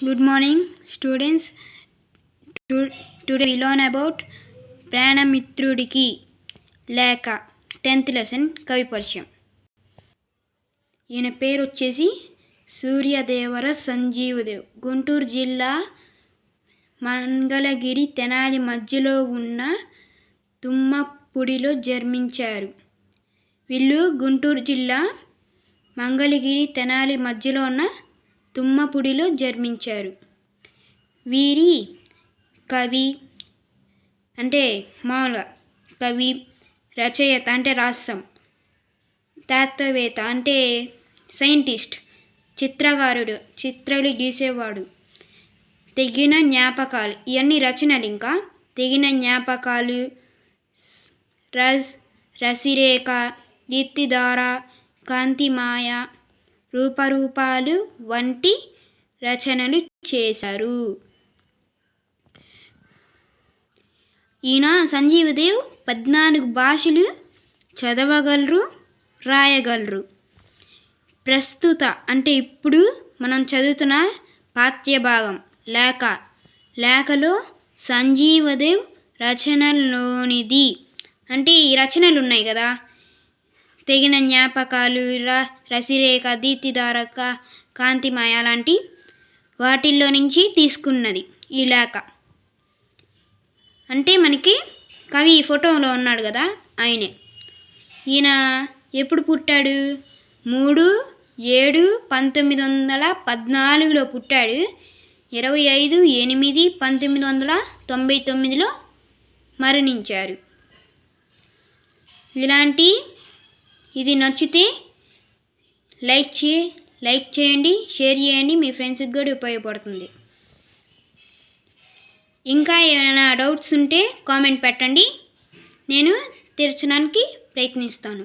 Good morning, students. Today we learn about ప్రాణమిత్రుడికి లేక 10th lesson కవి పరిచయం. ఈయన పేరు వచ్చేసి సూర్యదేవర సంజీవదేవ్. గుంటూరు జిల్లా మంగళగిరి తెనాలి మధ్యలో ఉన్న తుమ్మపూడిలో జన్మించారు. వీళ్ళు గుంటూరు జిల్లా మంగళగిరి తెనాలి మధ్యలో ఉన్న తుమ్మపూడిలో జన్మించారు. వీరి కవి అంటే మామూలుగా కవి, రచయిత అంటే రాస్తాం, శాస్త్రవేత్త అంటే సైంటిస్ట్, చిత్రకారుడు చిత్రాలు గీసేవాడు, తెగిన జ్ఞాపకాలు ఇవన్నీ రచనలు. ఇంకా తెగిన జ్ఞాపకాలు, రసిరేఖ, దీప్తిధార, కాంతిమాయ, రూపరూపాలు వంటి రచనలు చేశారు. ఈయన సంజీవదేవ్ 14 భాషలు చదవగలరు, రాయగలరు. ప్రస్తుత అంటే ఇప్పుడు మనం చదువుతున్న పాఠ్యభాగం లేఖలో సంజీవదేవ్ రచనలోనిది. అంటే ఈ రచనలు ఉన్నాయి కదా, తెగిన జ్ఞాపకాలు, రసిరేఖ, దీప్తిధార, కాంతిమాయ లాంటి వాటిల్లో నుంచి తీసుకున్నది ఈ లేఖ. అంటే మనకి కవి ఫోటోలో ఉన్నాడు కదా, ఆయనే. ఈయన ఎప్పుడు పుట్టాడు? 3/7/1914 పుట్టాడు. 25/8/1999 మరణించారు. ఇది నచ్చితే లైక్ చేయండి, షేర్ చేయండి, మీ ఫ్రెండ్స్కి కూడా ఉపయోగపడుతుంది. ఇంకా ఏమైనా డౌట్స్ ఉంటే కామెంట్ పెట్టండి, నేను తీర్చడానికి ప్రయత్నిస్తాను.